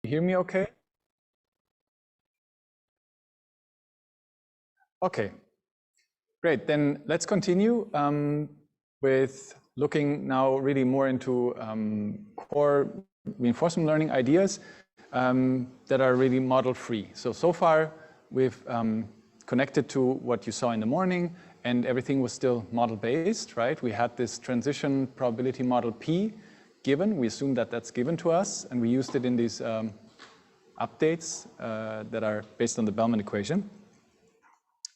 you hear me okay? Okay, great. Then let's continue with looking now really more into core reinforcement learning ideas that are really model free. So far we've connected to what you saw in the morning, and everything was still model based, right? We had this transition probability model P given. We assumed that that's given to us, and we used it in these updates that are based on the Bellman equation.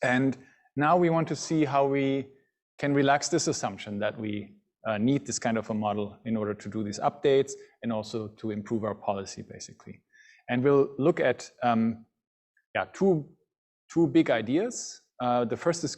And now we want to see how we can relax this assumption that we need this kind of a model in order to do these updates and also to improve our policy, basically. And we'll look at two big ideas. The first is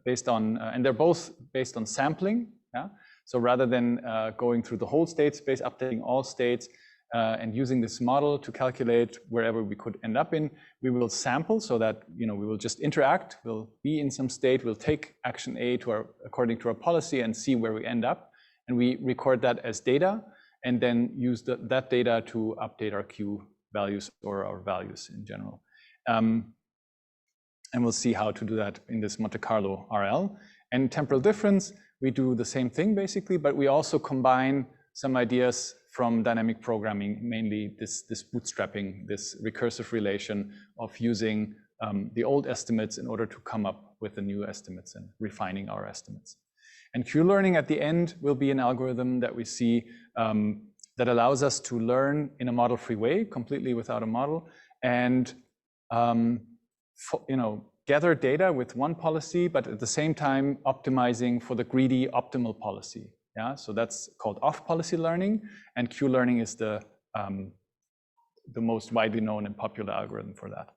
based on, and they're both based on sampling. Yeah? So rather than going through the whole state space, updating all states, and using this model to calculate wherever we could end up in, we will sample so that we will just interact. We'll be in some state. We'll take action A according to our policy and see where we end up, and we record that as data, and then use that data to update our Q values or our values in general. And we'll see how to do that in this Monte Carlo RL. And temporal difference, we do the same thing basically, but we also combine some ideas from dynamic programming, mainly this bootstrapping, this recursive relation of using the old estimates in order to come up with the new estimates and refining our estimates. And Q-learning at the end will be an algorithm that we see that allows us to learn in a model-free way, completely without a model, and gather data with one policy, but at the same time optimizing for the greedy optimal policy. Yeah, so that's called off-policy learning, and Q-learning is the most widely known and popular algorithm for that.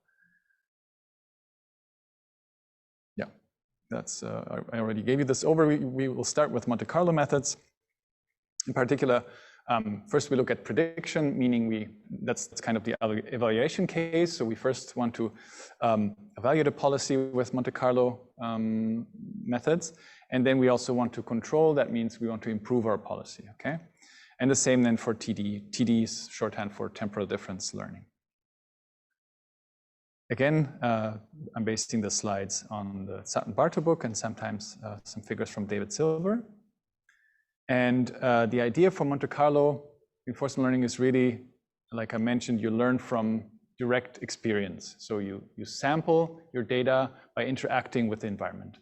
Yeah, that's I already gave you this overview. We will start with Monte Carlo methods. In particular, first we look at prediction, meaning that's kind of the evaluation case. So we first want to evaluate a policy with Monte Carlo methods. And then we also want to control. That means we want to improve our policy, okay? And the same then for TD. TD is shorthand for temporal difference learning. Again, I'm basing the slides on the Sutton-Barto book and sometimes some figures from David Silver. And the idea for Monte Carlo reinforcement learning is really, like I mentioned, you learn from direct experience. So you sample your data by interacting with the environment.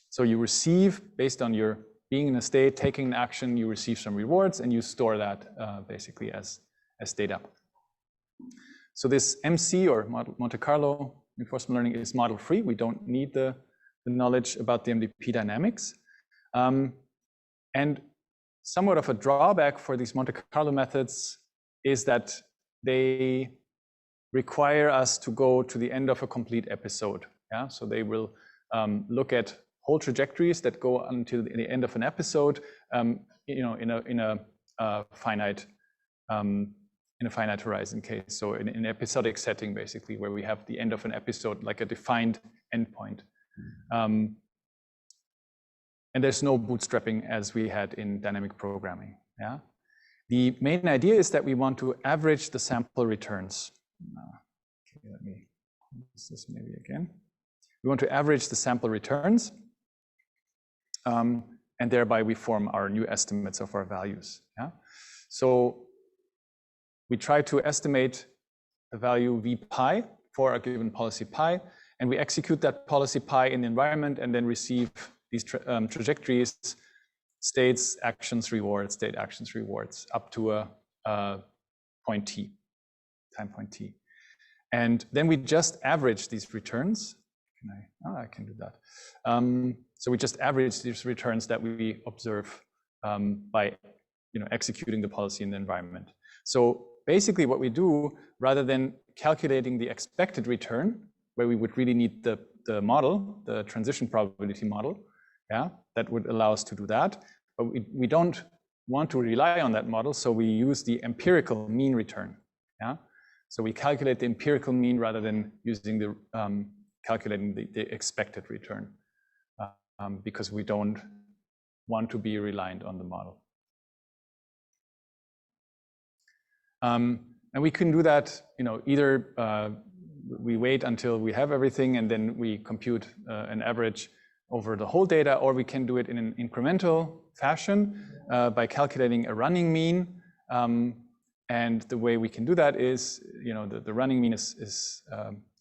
So you receive, based on your being in a state, taking an action, you receive some rewards, and you store that basically as data. So this MC, or Monte Carlo reinforcement learning, is model-free. We don't need the knowledge about the MDP dynamics. And somewhat of a drawback for these Monte Carlo methods is that they require us to go to the end of a complete episode. Yeah? So they will look at whole trajectories that go until the end of an episode, in a finite horizon case. So in an episodic setting, basically, where we have the end of an episode like a defined endpoint. And there's no bootstrapping as we had in dynamic programming. Yeah. The main idea is that we want to average the sample returns. Okay, let me use this maybe again. We want to average the sample returns. And thereby we form our new estimates of our values. Yeah? So we try to estimate the value v pi for a given policy pi, and we execute that policy pi in the environment and then receive these trajectories, states, actions, rewards, state, actions, rewards, up to a point t, time point t. And then we just average these returns. I can do that. So we just average these returns that we observe by executing the policy in the environment. So basically what we do, rather than calculating the expected return, where we would really need the model, the transition probability model, yeah, that would allow us to do that. But we don't want to rely on that model, so we use the empirical mean return. Yeah? So we calculate the empirical mean rather than using the calculating the expected return, because we don't want to be reliant on the model. And we can do that, either we wait until we have everything and then we compute an average over the whole data, or we can do it in an incremental fashion by calculating a running mean. And the way we can do that is, the running mean is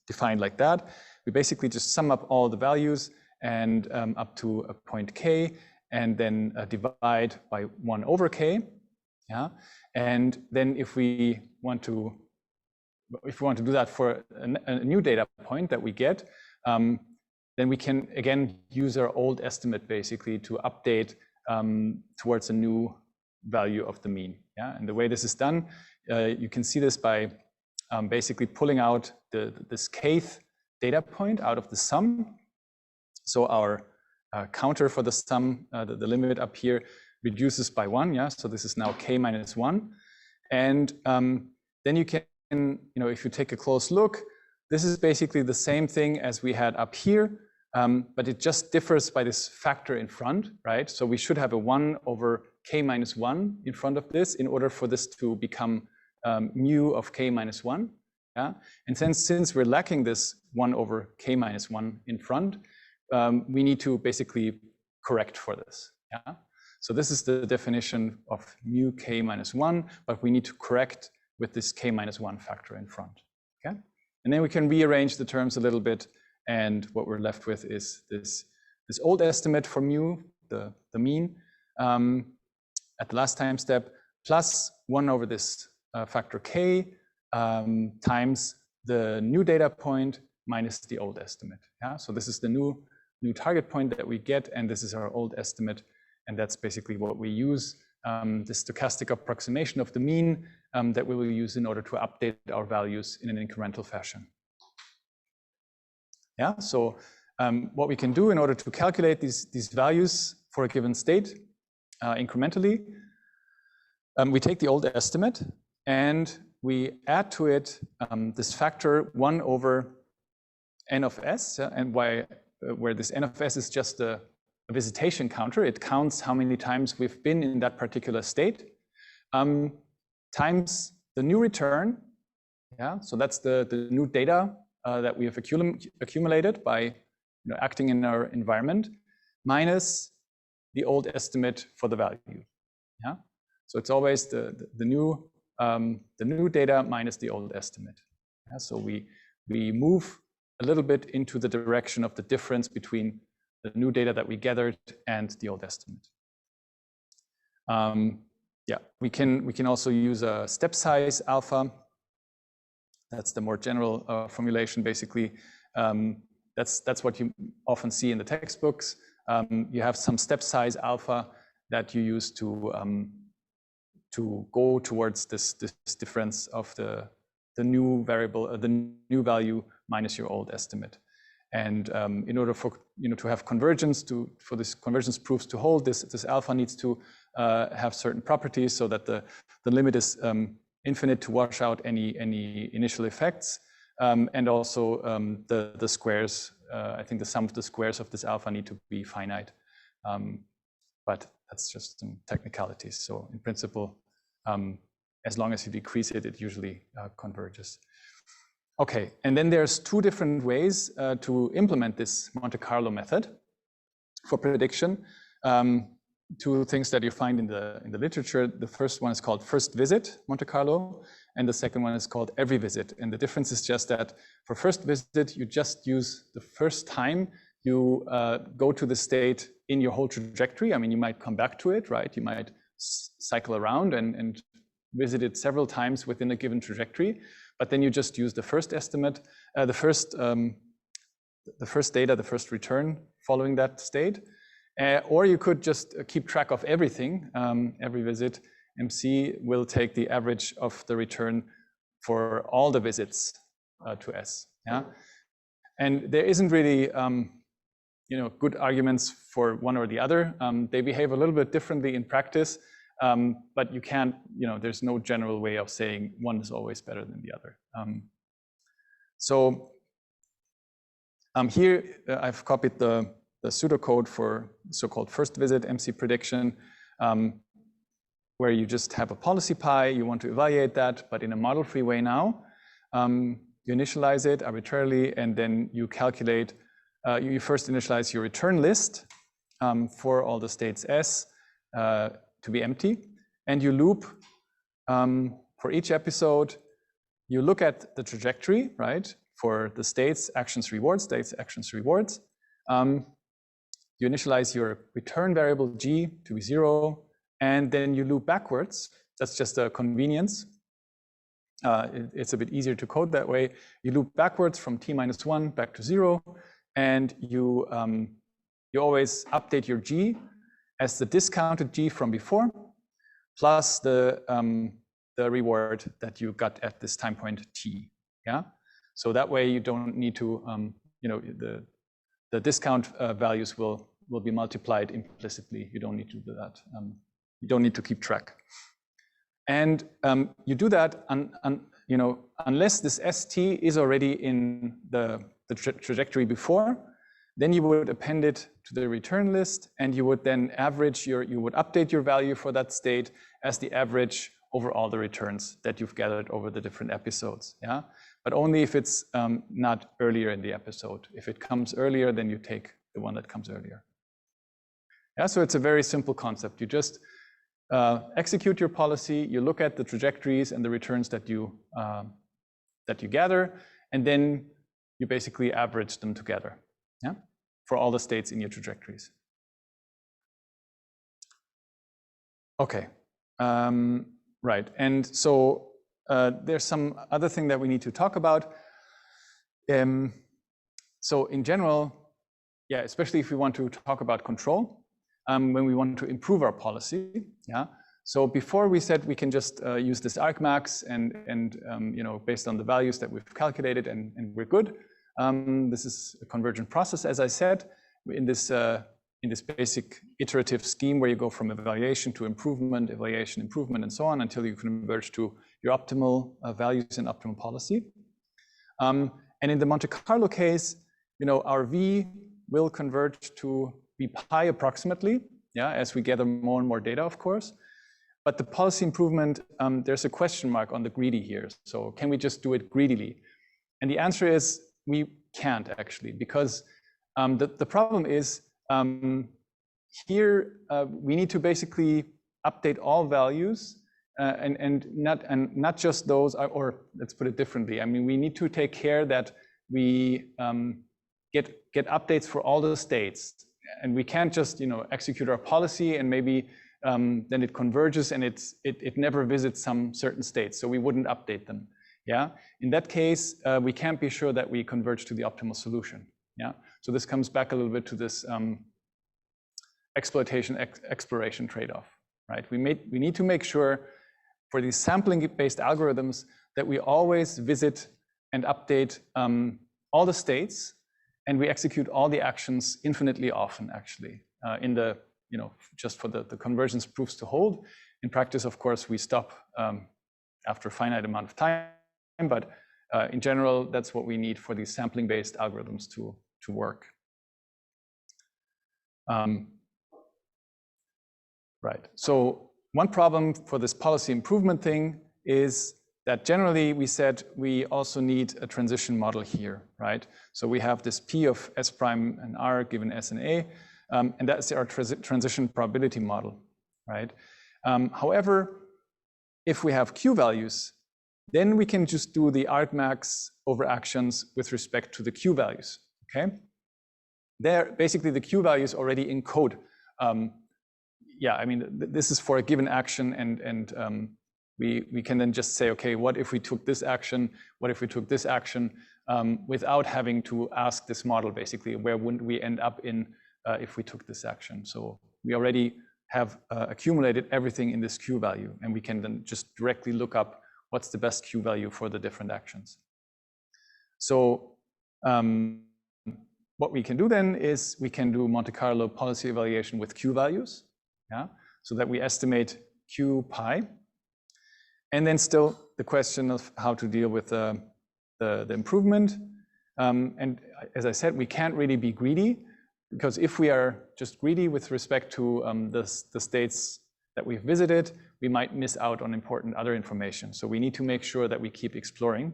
defined like that. We basically just sum up all the values and up to a point k, and then divide by 1 over k. Yeah, and then if we want to do that for a new data point that we get, then we can again use our old estimate basically to update towards a new value of the mean. Yeah, and the way this is done, you can see this by basically pulling out this kth data point out of the sum. So our counter for the sum, the limit up here, reduces by 1. Yeah, so this is now k minus 1, and then you can, if you take a close look, this is basically the same thing as we had up here, but it just differs by this factor in front, right? So we should have a 1 over k minus 1 in front of this in order for this to become mu of k minus 1. Yeah, and since we're lacking this 1 over k minus 1 in front, we need to basically correct for this. Yeah, so this is the definition of mu k minus 1, but we need to correct with this k minus 1 factor in front. Okay, and then we can rearrange the terms a little bit, and what we're left with is this old estimate for mu, the mean, at the last time step, plus 1 over this factor k times the new data point minus the old estimate. Yeah, so this is the new target point that we get, and this is our old estimate, and that's basically what we use, the stochastic approximation of the mean that we will use in order to update our values in an incremental fashion. Yeah, so what we can do in order to calculate these values for a given state incrementally, we take the old estimate and we add to it this factor 1 over n of s, and where this n of s is just a visitation counter. It counts how many times we've been in that particular state, times the new return. Yeah, so that's the new data that we have accumulated by acting in our environment, minus the old estimate for the value. Yeah, so it's always the new data minus the old estimate. Yeah, so we move a little bit into the direction of the difference between the new data that we gathered and the old estimate. Yeah, we can also use a step size alpha. That's the more general formulation. Basically, that's what you often see in the textbooks. You have some step size alpha that you use to go towards this difference of the new variable, the new value minus your old estimate. And in order for to have convergence, for this convergence proofs to hold, this alpha needs to have certain properties so that the limit is infinite to wash out any initial effects, and also the squares. I think the sum of the squares of this alpha need to be finite, but that's just some technicalities. So in principle, as long as you decrease it, it usually converges. Okay, and then there's two different ways to implement this Monte Carlo method for prediction. Two things that you find in the literature. The first one is called first visit Monte Carlo, and the second one is called every visit. And the difference is just that for first visit, you just use the first time you go to the state in your whole trajectory. I mean, you might come back to it, right? You might cycle around and visit it several times within a given trajectory, but then you just use the first estimate, the first data, the first return following that state. Or you could just keep track of everything. Every visit, MC will take the average of the return for all the visits to S. Yeah, and there isn't really good arguments for one or the other. They behave a little bit differently in practice, but you can't. There's no general way of saying one is always better than the other. So here I've copied the pseudocode for so-called first visit MC prediction. where you just have a policy pi, you want to evaluate that, but in a model-free way now. You initialize it arbitrarily, and then you calculate, you first initialize your return list for all the states S to be empty, and you loop for each episode. You look at the trajectory, right, for the states, actions, rewards, states, actions, rewards. You initialize your return variable G to be 0, and then you loop backwards. That's just a convenience. It's a bit easier to code that way. You loop backwards from t-1 back to 0, and you always update your G as the discounted G from before, plus the reward that you got at this time point t. Yeah, so that way you don't need to, you know, the discount values will be multiplied implicitly. You don't need to do that. You don't need to keep track. And you do that you know, unless this ST is already in the trajectory before, then you would append it to the return list, and you would then average you would update your value for that state as the average over all the returns that you've gathered over the different episodes. Yeah, but only if it's not earlier in the episode. If it comes earlier, then you take the one that comes earlier. Yeah, so it's a very simple concept. You just execute your policy, you look at the trajectories and the returns that you gather, and then you basically average them together, yeah, for all the states in your trajectories. Okay, right, and so there's some other thing that we need to talk about. So in general, yeah, especially if we want to talk about control, when we want to improve our policy, yeah. So before we said we can just use this argmax and you know, based on the values that we've calculated, and we're good. This is a convergent process, as I said, in this basic iterative scheme where you go from evaluation to improvement, evaluation, improvement, and so on until you converge to your optimal values and optimal policy. And in the Monte Carlo case, you know, our V will converge to V pi approximately, yeah, as we gather more and more data, of course. But the policy improvement, there's a question mark on the greedy here. So can we just do it greedily? And the answer is we can't actually, because the problem is here we need to basically update all values and not just those, or let's put it differently. I mean, we need to take care that we get updates for all the states. And we can't just, you know, execute our policy and maybe then it converges and it never visits some certain states, so we wouldn't update them. Yeah, in that case, we can't be sure that we converge to the optimal solution. Yeah, so this comes back a little bit to this exploration trade-off, right? We need to make sure for these sampling-based algorithms that we always visit and update all the states, and we execute all the actions infinitely often, actually, in the, you know, just for the convergence proofs to hold. In practice, of course, we stop after a finite amount of time, but in general, that's what we need for these sampling-based algorithms to work. Right, so one problem for this policy improvement thing is that generally we said we also need a transition model here, right? So we have this P of S prime and R given S and A, and that's our transition probability model, right? However, if we have Q values, then we can just do the argmax over actions with respect to the Q values, okay? There, basically the Q values already encode. Yeah, I mean, this is for a given action, and we can then just say, okay, what if we took this action? What if we took this action? Without having to ask this model, basically, where wouldn't we end up in if we took this action? So we already have accumulated everything in this Q value, and we can then just directly look up what's the best Q value for the different actions. So what we can do then is we can do Monte Carlo policy evaluation with Q values, yeah, so that we estimate Q pi. And then still the question of how to deal with the improvement. And as I said, we can't really be greedy, because if we are just greedy with respect to the states that we've visited, we might miss out on important other information. So we need to make sure that we keep exploring.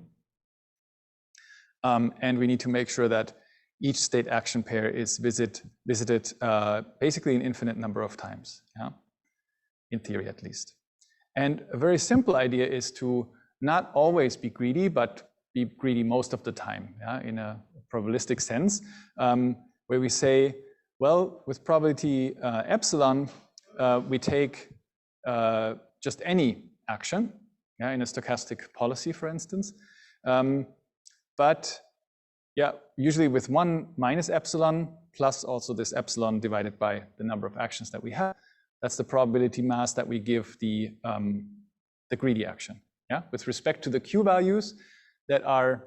And we need to make sure that each state action pair is visited basically an infinite number of times, yeah? In theory at least. And a very simple idea is to not always be greedy, but be greedy most of the time, yeah? In a probabilistic sense, where we say, well, with probability epsilon, we take just any action, yeah, in a stochastic policy, for instance. But yeah, usually with 1 minus epsilon plus also this epsilon divided by the number of actions that we have. That's the probability mass that we give the greedy action. Yeah, with respect to the Q values that are,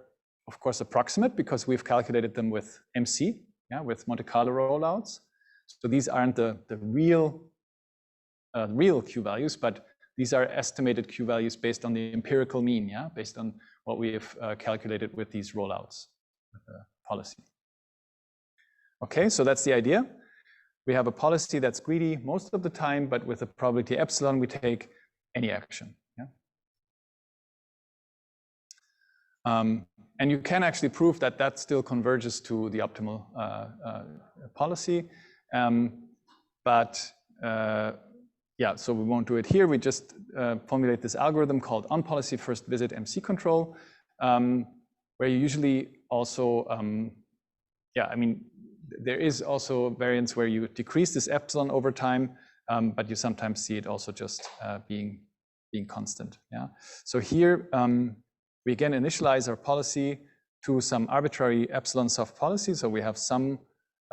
of course, approximate because we've calculated them with MC, yeah, with Monte Carlo rollouts. So these aren't the real Q values, but these are estimated Q values based on the empirical mean, yeah, based on what we have calculated with these rollouts, with the policy. Okay, so that's the idea. We have a policy that's greedy most of the time, but with a probability epsilon, we take any action. Yeah? And you can actually prove that that still converges to the optimal policy. Yeah, so we won't do it here. We just formulate this algorithm called on-policy first visit MC control, where you usually also, yeah, I mean, there is also variance where you decrease this epsilon over time, but you sometimes see it also just being constant. Yeah. So here we again initialize our policy to some arbitrary epsilon soft policy. So we have some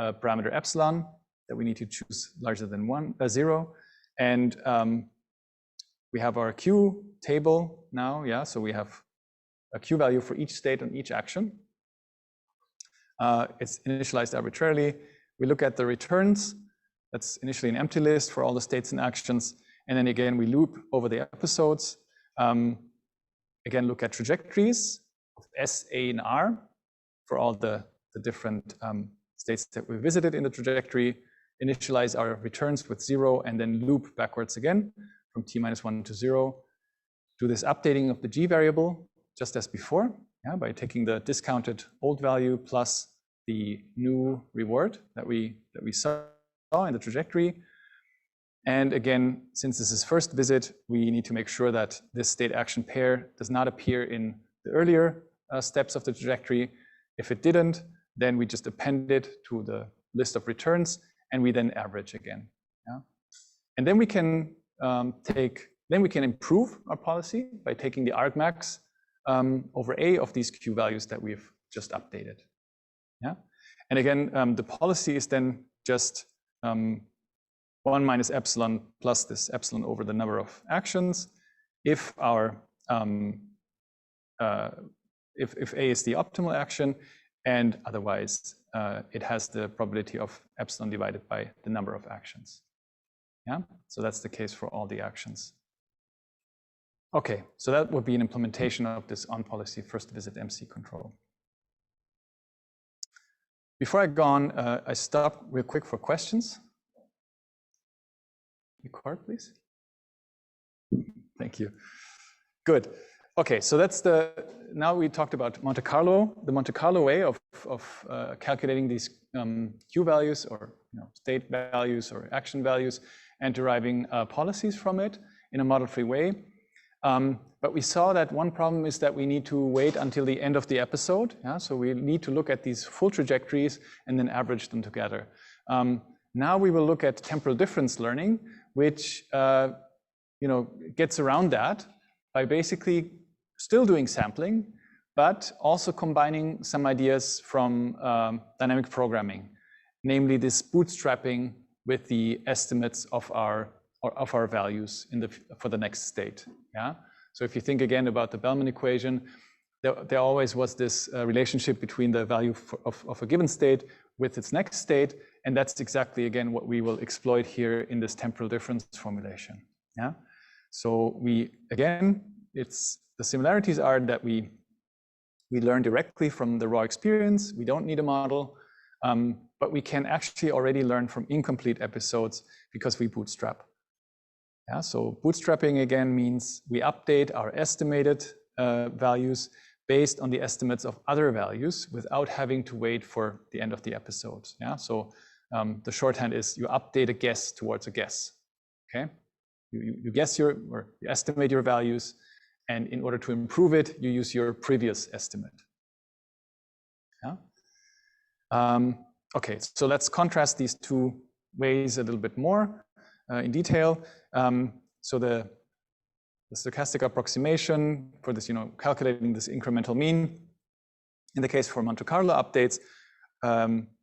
parameter epsilon that we need to choose larger than 0. And we have our Q table now, yeah, so we have a Q value for each state on each action. It's initialized arbitrarily. We look at the returns. That's initially an empty list for all the states and actions. And then again, we loop over the episodes. Again, look at trajectories of S, A, and R for all the different states that we visited in the trajectory. Initialize our returns with 0 and then loop backwards again from t-1 to 0. Do this updating of the G variable just as before, yeah, by taking the discounted old value plus the new reward that we saw in the trajectory. And again, since this is first visit, we need to make sure that this state action pair does not appear in the earlier steps of the trajectory. If it didn't, then we just append it to the list of returns and we then average again. Yeah? And then we can improve our policy by taking the argmax over A of these Q values that we've just updated. Yeah? And again, the policy is then just 1 minus epsilon plus this epsilon over the number of actions. If our if A is the optimal action, and otherwise it has the probability of epsilon divided by the number of actions. Yeah, so that's the case for all the actions. Okay, so that would be an implementation of this on-policy first visit MC control. Before I go on, I stop real quick for questions. Record, please. Thank you. Good. Okay, so that's now we talked about Monte Carlo, the Monte Carlo way of calculating these Q values or state values or action values and deriving policies from it in a model-free way. But we saw that one problem is that we need to wait until the end of the episode. Yeah? So we need to look at these full trajectories and then average them together. Now we will look at temporal difference learning, which gets around that by basically still doing sampling, but also combining some ideas from dynamic programming, namely this bootstrapping with the estimates of our values for the next state. Yeah. So if you think again about the Bellman equation, there always was this relationship between the value of a given state with its next state, and that's exactly again what we will exploit here in this temporal difference formulation. Yeah. So the similarities are that we learn directly from the raw experience. We don't need a model, but we can actually already learn from incomplete episodes because we bootstrap. Yeah, so bootstrapping again means we update our estimated values based on the estimates of other values without having to wait for the end of the episode. Yeah, so the shorthand is you update a guess towards a guess. Okay, you guess or you estimate your values, and in order to improve it, you use your previous estimate. Yeah. Okay, so let's contrast these two ways a little bit more in detail. So the stochastic approximation for this, calculating this incremental mean, in the case for Monte Carlo updates,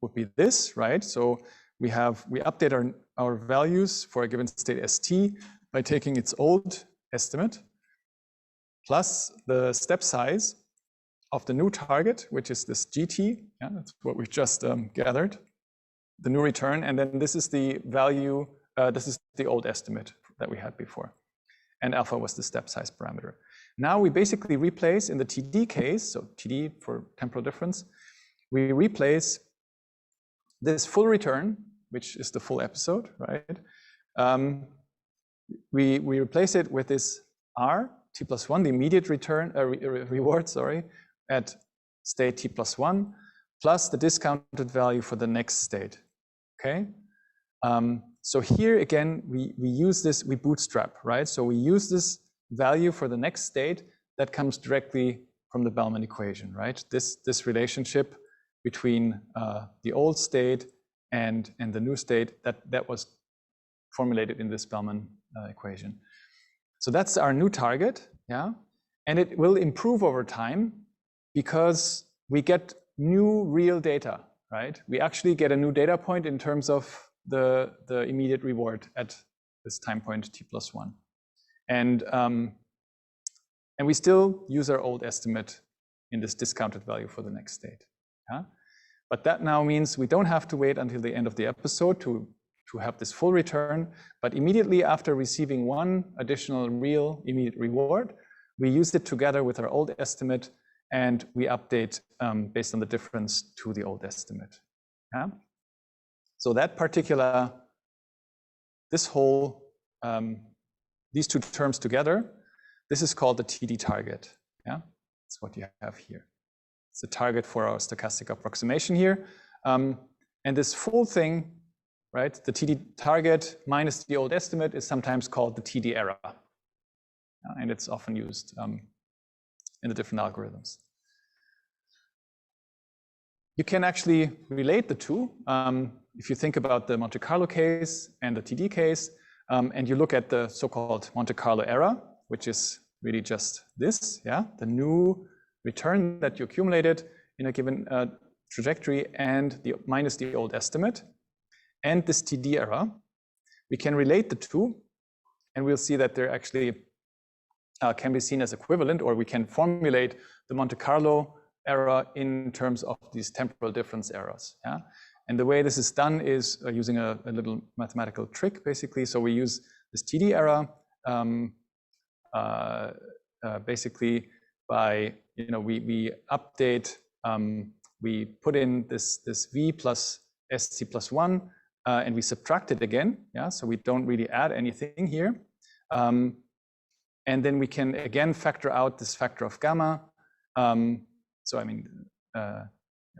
would be this, right? So we update our values for a given state st by taking its old estimate plus the step size of the new target, which is this gt. Yeah, that's what we've just gathered, the new return, and then this is the value. This is the old estimate that we had before, and alpha was the step size parameter. Now we basically replace in the TD case, so TD for temporal difference, we replace this full return, which is the full episode, right? We replace it with this R, t plus 1, the immediate return, reward, sorry, at state t plus 1, plus the discounted value for the next state, okay? So here again, we use this, we bootstrap, right? So we use this value for the next state that comes directly from the Bellman equation, right? This relationship between the old state and the new state that was formulated in this Bellman equation. So that's our new target, yeah? And it will improve over time because we get new real data, right? We actually get a new data point in terms of the immediate reward at this time point t plus 1. And we still use our old estimate in this discounted value for the next state. Yeah? But that now means we don't have to wait until the end of the episode to have this full return, but immediately after receiving one additional real immediate reward, we use it together with our old estimate and we update based on the difference to the old estimate. Yeah? So that particular, these two terms together, this is called the TD target. Yeah, that's what you have here. It's the target for our stochastic approximation here. And this full thing, right, the TD target minus the old estimate is sometimes called the TD error. And it's often used in the different algorithms. You can actually relate the two. If you think about the Monte Carlo case and the TD case, and you look at the so-called Monte Carlo error, which is really just this, yeah, the new return that you accumulated in a given trajectory and minus the old estimate, and this TD error, we can relate the two, and we'll see that they're actually can be seen as equivalent, or we can formulate the Monte Carlo error in terms of these temporal difference errors. Yeah? And the way this is done is using a little mathematical trick, basically. So we use this TD error basically by, we update, we put in this V plus ST plus 1, and we subtract it again. Yeah, so we don't really add anything here. And then we can again factor out this factor of gamma. So I mean,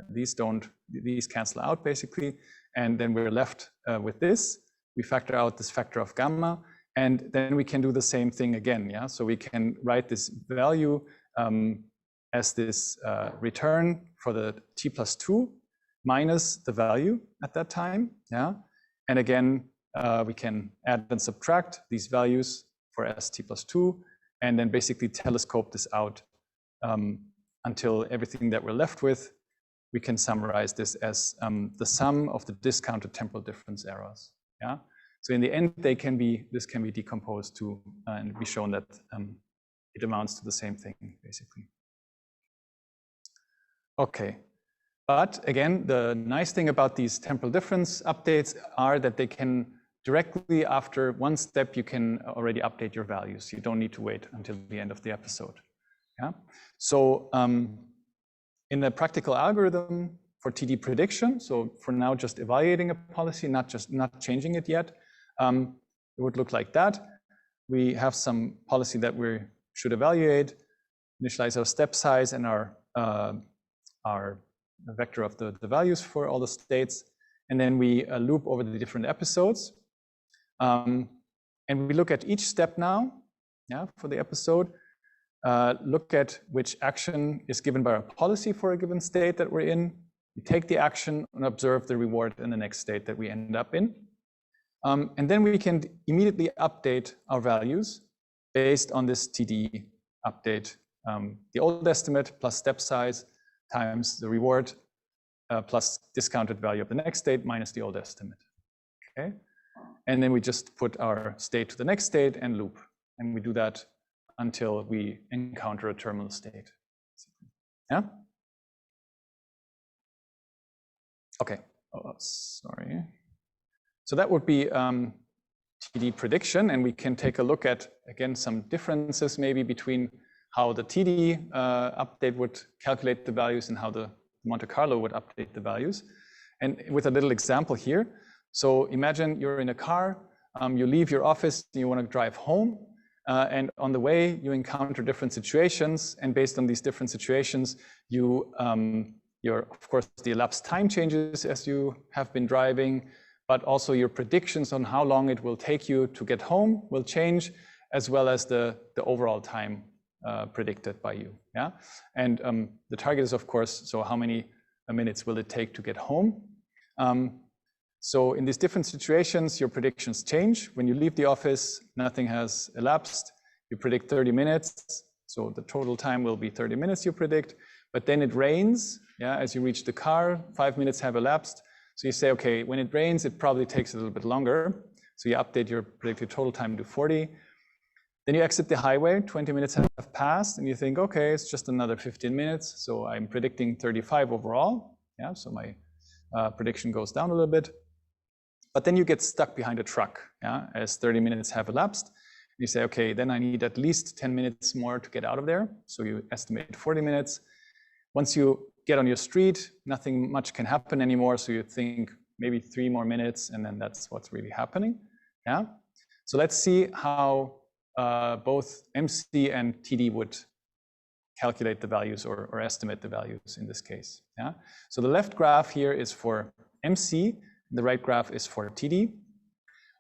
these cancel out basically, and then we're left with this. We factor out this factor of gamma, and then we can do the same thing again. Yeah, so we can write this value as this return for the t plus 2 minus the value at that time. Yeah, and again we can add and subtract these values for st plus 2, and then basically telescope this out until everything that we're left with, we can summarize this as the sum of the discounted temporal difference errors. Yeah. So in the end, this can be decomposed to and be shown that it amounts to the same thing, basically. Okay. But again, the nice thing about these temporal difference updates are that they can directly after one step, you can already update your values. You don't need to wait until the end of the episode. Yeah. So in the practical algorithm for TD prediction, so for now just evaluating a policy, not changing it yet, it would look like that. we have some policy that we should evaluate, initialize our step size and our vector of the values for all the states. And then we loop over the different episodes. And we look at each step now, for the episode. Look at which action is given by our policy for a given state that we're in. We take the action and observe the reward in the next state that we end up in. And then we can immediately update our values based on this TD update. The old estimate plus step size times the reward plus discounted value of the next state minus the old estimate. Okay, and then we just put our state to the next state and loop. And we do that until we encounter a terminal state. Yeah? Okay, oh, sorry. So that would be TD prediction, and we can take a look at, again, some differences maybe between how the TD update would calculate the values and how the Monte Carlo would update the values. And with a little example here. So imagine you're in a car, you leave your office, and you want to drive home, and on the way you encounter different situations, and based on these different situations, of course, the elapsed time changes as you have been driving, but also your predictions on how long it will take you to get home will change, as well as the overall time predicted by you. Yeah, and the target is, of course, so how many minutes will it take to get home? So in these different situations, your predictions change. When you leave the office, nothing has elapsed. You predict 30 minutes, so the total time will be 30 minutes you predict. But then it rains. Yeah, as you reach the car, 5 minutes have elapsed. So you say, okay, when it rains, it probably takes a little bit longer. So you update your predicted total time to 40. Then you exit the highway, 20 minutes have passed, and you think, okay, it's just another 15 minutes. So I'm predicting 35 overall. Yeah, so my prediction goes down a little bit. But then you get stuck behind a truck, yeah, as 30 minutes have elapsed. You say, okay, then I need at least 10 minutes more to get out of there. So you estimate 40 minutes. Once you get on your street, nothing much can happen anymore. So you think maybe 3 more minutes, and then that's what's really happening. Yeah. So let's see how both MC and TD would calculate the values or estimate the values in this case. Yeah. So the left graph here is for MC. The right graph is for TD.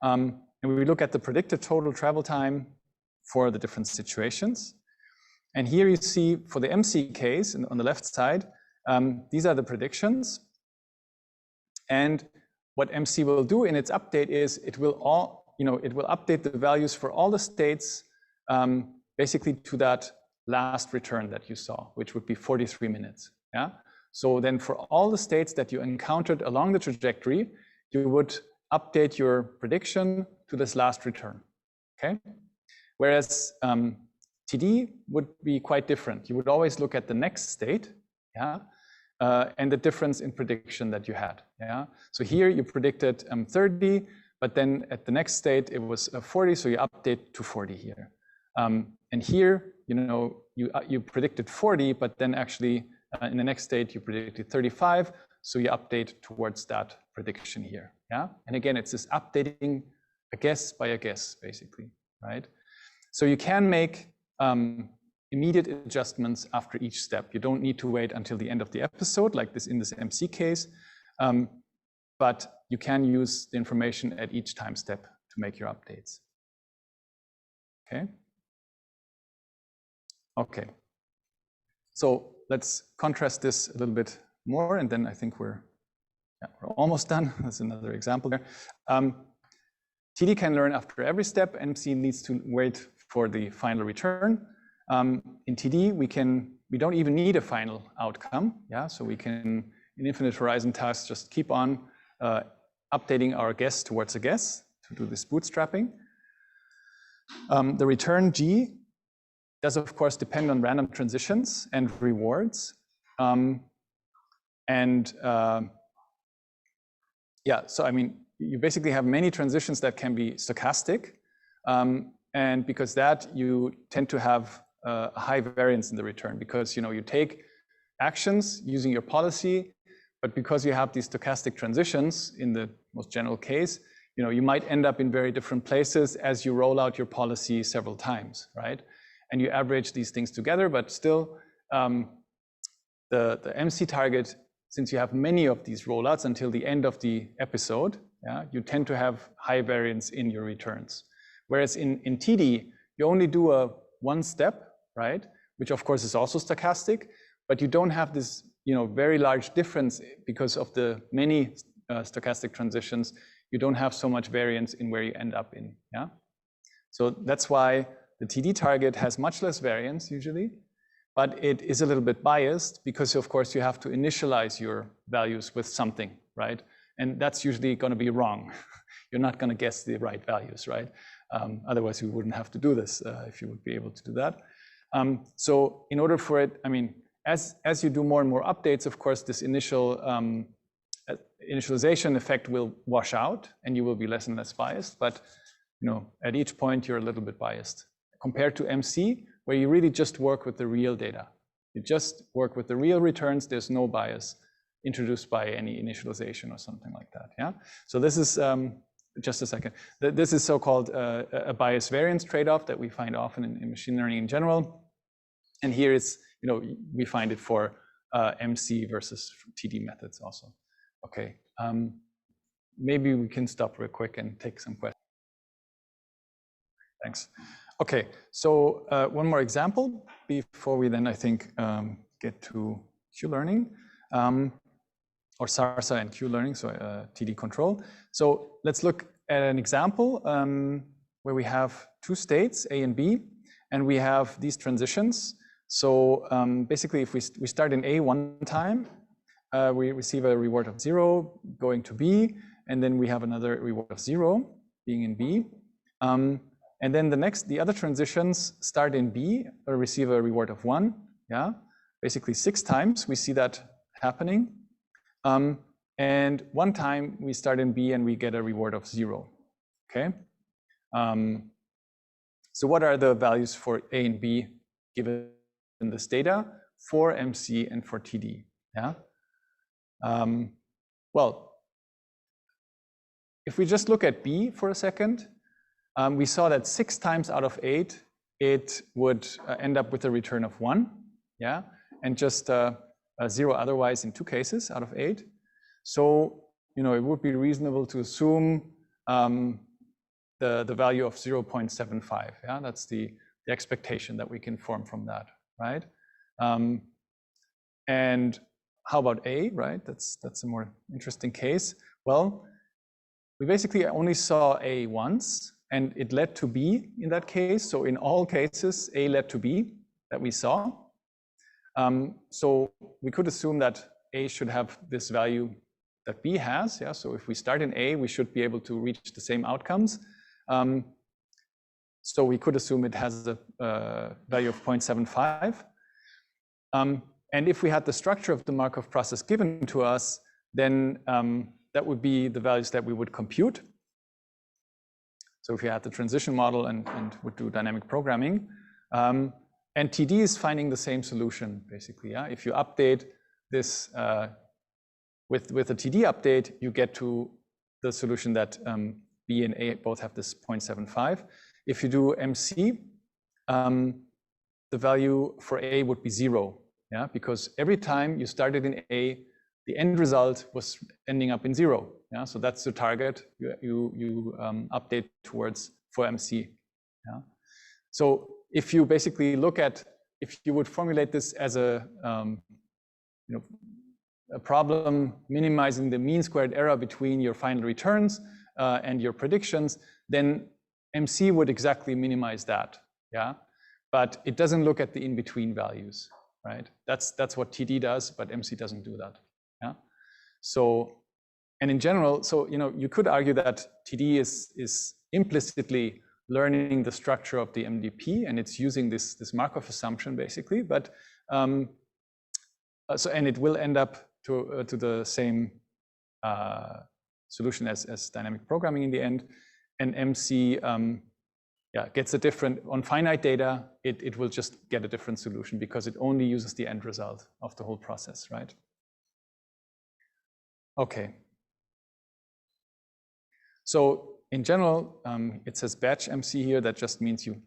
And we look at the predicted total travel time for the different situations. And here you see for the MC case on the left side, these are the predictions. And what MC will do in its update is it will update the values for all the states basically to that last return that you saw, which would be 43 minutes. Yeah. So then for all the states that you encountered along the trajectory, you would update your prediction to this last return, okay? Whereas TD would be quite different. You would always look at the next state, yeah, and the difference in prediction that you had, yeah? So here you predicted 30, but then at the next state it was 40, so you update to 40 here. And here, you predicted 40, but then actually in the next state, you predicted 35, so you update towards that prediction here, yeah? And again, it's this updating a guess by a guess, basically, right? So you can make immediate adjustments after each step. You don't need to wait until the end of the episode, like this in this MC case, but you can use the information at each time step to make your updates, okay? Okay, so let's contrast this a little bit more, and then I think we're almost done. That's another example there. TD can learn after every step. MC needs to wait for the final return. In TD, we don't even need a final outcome. Yeah, so we can, in infinite horizon tasks, just keep on updating our guess towards a guess to do this bootstrapping. The return G does, of course, depend on random transitions and rewards. Yeah, so I mean, you basically have many transitions that can be stochastic. And because that, you tend to have a high variance in the return because, you take actions using your policy, but because you have these stochastic transitions in the most general case, you might end up in very different places as you roll out your policy several times, right? And you average these things together, but still the MC target, since you have many of these rollouts until the end of the episode, you tend to have high variance in your returns. Whereas in TD, you only do a one step, right? Which of course is also stochastic, but you don't have this very large difference because of the many stochastic transitions. You don't have so much variance in where you end up in, So that's why the TD target has much less variance usually, but it is a little bit biased because of course you have to initialize your values with something, right? And that's usually going to be wrong. You're not going to guess the right values, right? Otherwise you wouldn't have to do this if you would be able to do that. So in order for it, as you do more and more updates, of course, this initialization effect will wash out and you will be less and less biased. But at each point, you're a little bit biased compared to MC, where you really just work with the real data. You just work with the real returns. There's no bias introduced by any initialization or something like that. So this is, just a second. This is so-called a bias variance trade-off that we find often in machine learning in general. And here it's, we find it for MC versus TD methods also. Okay, maybe we can stop real quick and take some questions. Thanks. Okay, so one more example before we then, I think, get to Q-learning, or SARSA and Q-learning, so TD control. So let's look at an example where we have two states, A and B, and we have these transitions. So basically, if we start in A one time, we receive a reward of 0 going to B, and then we have another reward of 0 being in B. And then the other transitions start in B or receive a reward of 1. Basically 6 times we see that happening. And one time we start in B and we get a reward of 0. Okay. So what are the values for A and B given in this data for MC and for TD? Well, if we just look at B for a second, we saw that 6 times out of 8, it would end up with a return of 1, and just 0 otherwise in 2 cases out of 8. So, it would be reasonable to assume the value of 0.75. That's the expectation that we can form from that, right? And how about A, right? That's a more interesting case. Well, we basically only saw A once, and it led to B in that case. So in all cases, A led to B that we saw. So we could assume that A should have this value that B has. So if we start in A, we should be able to reach the same outcomes. So we could assume it has a value of 0.75. And if we had the structure of the Markov process given to us, then that would be the values that we would compute. So if you had the transition model and would do dynamic programming, and TD is finding the same solution, basically. If you update this with a TD update, you get to the solution that B and A both have this 0.75. If you do MC, the value for A would be 0. Because every time you started in A, the end result was ending up in 0. So that's the target you update towards for MC. So if you basically look at, if you would formulate this as a problem minimizing the mean squared error between your final returns and your predictions, then MC would exactly minimize that. But it doesn't look at the in-between values. Right? That's what TD does, but MC doesn't do that. So, and in general, so you could argue that TD is implicitly learning the structure of the MDP, and it's using this Markov assumption basically. But so, and it will end up to the same solution as dynamic programming in the end, and MC. Gets a different, on finite data, it will just get a different solution because it only uses the end result of the whole process, right? Okay. So in general, it says batch MC here. That just means you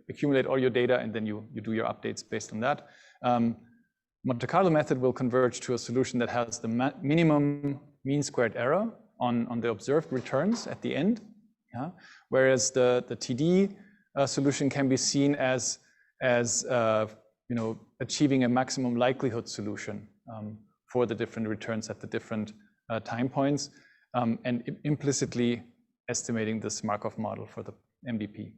accumulate all your data and then you do your updates based on that. Monte Carlo method will converge to a solution that has the minimum mean squared error on the observed returns at the end. Yeah? Whereas the TD solution can be seen as achieving a maximum likelihood solution for the different returns at the different time points, and implicitly estimating this Markov model for the MDP.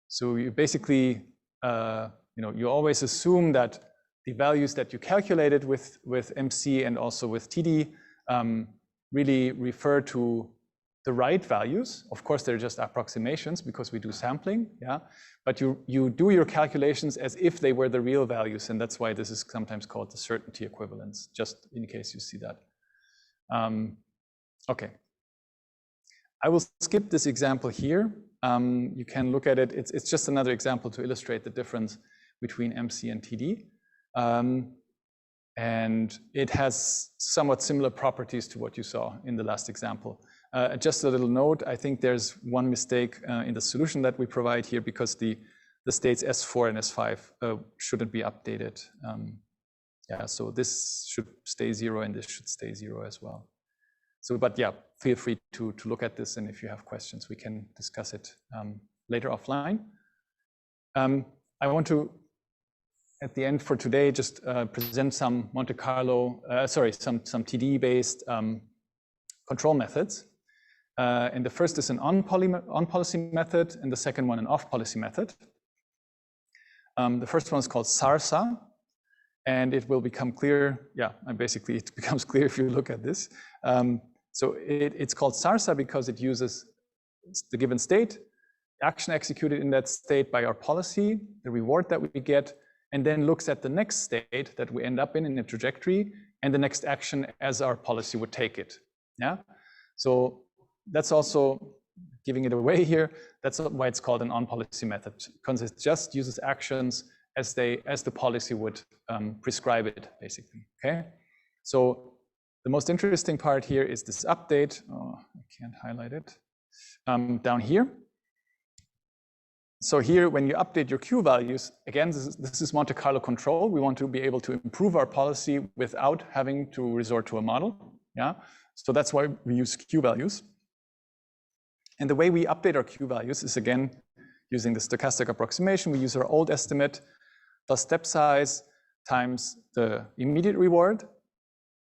So you basically, you always assume that the values that you calculated with MC and also with TD really refer to the right values. Of course, they're just approximations because we do sampling, yeah. But you do your calculations as if they were the real values, and that's why this is sometimes called the certainty equivalence, just in case you see that. Okay. I will skip this example here. You can look at it. It's just another example to illustrate the difference between MC and TD. And it has somewhat similar properties to what you saw in the last example. Just a little note, I think there's one mistake in the solution that we provide here because the states S4 and S5 shouldn't be updated. Yeah, so this should stay 0 and this should stay 0 as well. So, but yeah, feel free to look at this, and if you have questions, we can discuss it later offline. I want to, at the end for today, just present some Monte Carlo, some TD-based control methods. And the first is an on-policy method, and the second one an off-policy method. The first one is called SARSA, and it will become clear. Yeah, and basically it becomes clear if you look at this. So it's called SARSA because it uses the given state, action executed in that state by our policy, the reward that we get, and then looks at the next state that we end up in a trajectory, and the next action as our policy would take it. Yeah, so that's also giving it away here. That's why it's called an on-policy method, because it just uses actions as the policy would prescribe it, basically. Okay, so the most interesting part here is this update. Oh, I can't highlight it. Down here. So here, when you update your Q values, again, this is Monte Carlo control. We want to be able to improve our policy without having to resort to a model. Yeah, so that's why we use Q values. And the way we update our Q values is, again, using the stochastic approximation. We use our old estimate plus step size times the immediate reward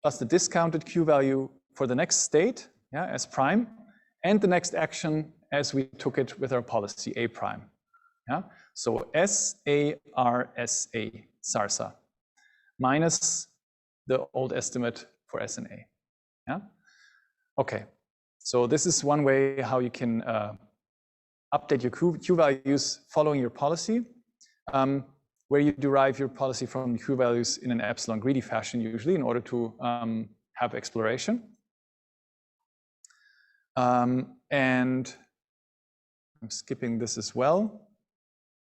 plus the discounted Q value for the next state, yeah, S prime, and the next action as we took it with our policy A prime. Yeah, so SARSA, SARSA, minus the old estimate for S and A. Yeah, okay. So this is one way how you can update your Q values following your policy, where you derive your policy from Q values in an epsilon greedy fashion, usually, in order to have exploration. And I'm skipping this as well.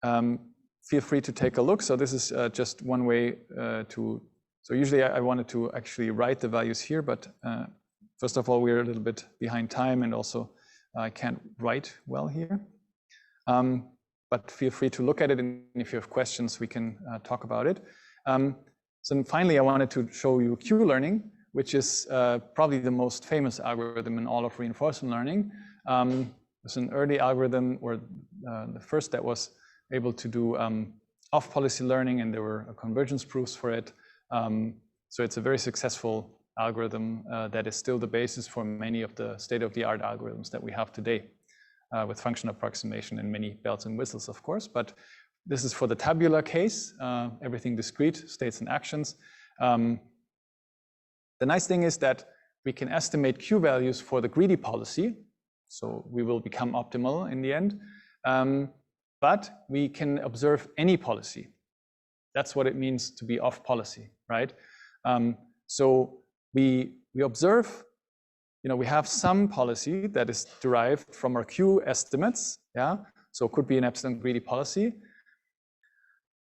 Feel free to take a look. So this is just one way so usually I wanted to actually write the values here, but first of all, we're a little bit behind time, and also I can't write well here. But feel free to look at it, and if you have questions, we can talk about it. So finally, I wanted to show you Q-learning, which is probably the most famous algorithm in all of reinforcement learning. It's an early algorithm, or the first that was able to do off-policy learning, and there were convergence proofs for it. So it's a very successful algorithm that is still the basis for many of the state-of-the-art algorithms that we have today, with function approximation and many bells and whistles, of course. But this is for the tabular case, everything discrete, states and actions. The nice thing is that we can estimate Q values for the greedy policy, so we will become optimal in the end. But we can observe any policy. That's what it means to be off policy, right? So we observe, we have some policy that is derived from our Q estimates, yeah? So it could be an epsilon greedy policy.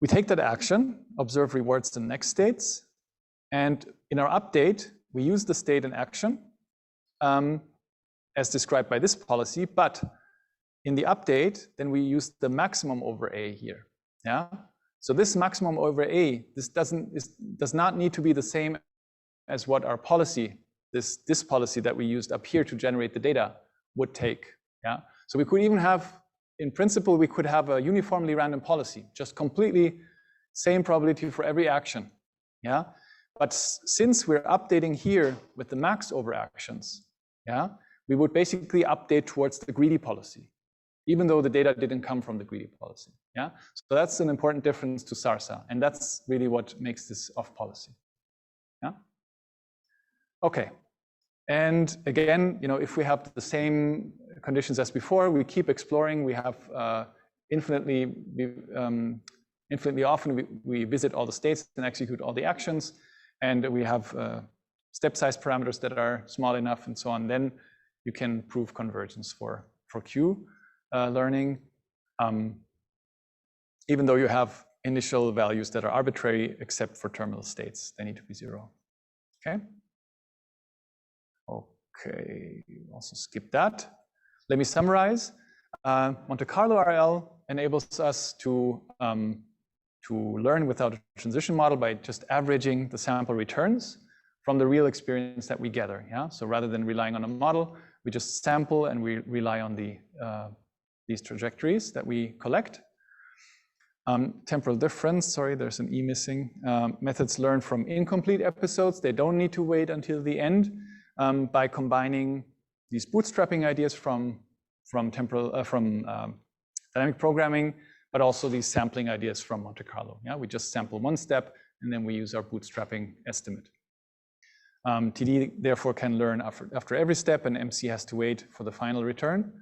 We take that action, observe rewards in next states, and in our update, we use the state and action, as described by this policy, but in the update, then we use the maximum over A here. Yeah. So this maximum over A, this does not need to be the same as what our policy, this policy that we used up here to generate the data would take. Yeah. So we could even have, in principle, we could have a uniformly random policy, just completely same probability for every action. Yeah. But since we're updating here with the max over actions, yeah, we would basically update towards the greedy policy, even though the data didn't come from the greedy policy. Yeah, so that's an important difference to SARSA, and that's really what makes this off policy. Yeah. Okay. And again, if we have the same conditions as before, we keep exploring. We have infinitely often we visit all the states and execute all the actions, and we have step size parameters that are small enough and so on. Then you can prove convergence for Q learning, even though you have initial values that are arbitrary except for terminal states. They need to be 0. Okay. Okay, also skip that. Let me summarize. Monte Carlo RL enables us to learn without a transition model by just averaging the sample returns from the real experience that we gather. Yeah, so rather than relying on a model, we just sample and we rely on these trajectories that we collect. Temporal difference, sorry, there's an E missing. Methods learn from incomplete episodes. They don't need to wait until the end by combining these bootstrapping ideas from dynamic programming, but also these sampling ideas from Monte Carlo. Yeah, we just sample one step and then we use our bootstrapping estimate. TD therefore can learn after every step, and MC has to wait for the final return.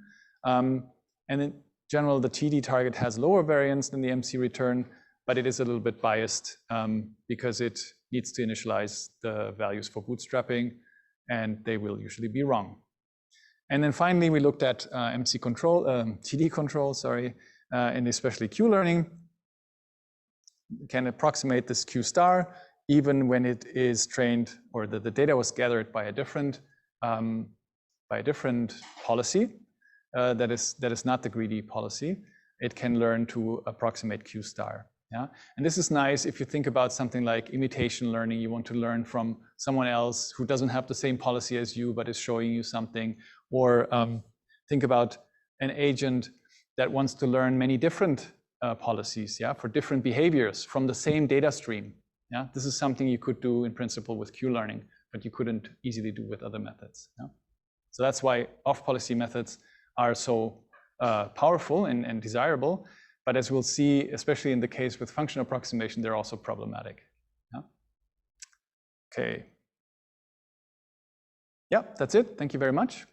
And in general, the TD target has lower variance than the MC return, but it is a little bit biased because it needs to initialize the values for bootstrapping, and they will usually be wrong. And then finally, we looked at MC control, TD control, sorry, and especially Q learning can approximate this Q star even when it is trained, or the data was gathered by a different policy that is not the greedy policy. It can learn to approximate Q star. Yeah, and this is nice if you think about something like imitation learning. You want to learn from someone else who doesn't have the same policy as you, but is showing you something. Or think about an agent that wants to learn many different policies, yeah, for different behaviors from the same data stream. Yeah, this is something you could do in principle with Q learning, but you couldn't easily do with other methods. Yeah? So that's why off-policy methods are so powerful and desirable. But as we'll see, especially in the case with function approximation, they're also problematic. Yeah? Okay. Yeah, that's it. Thank you very much.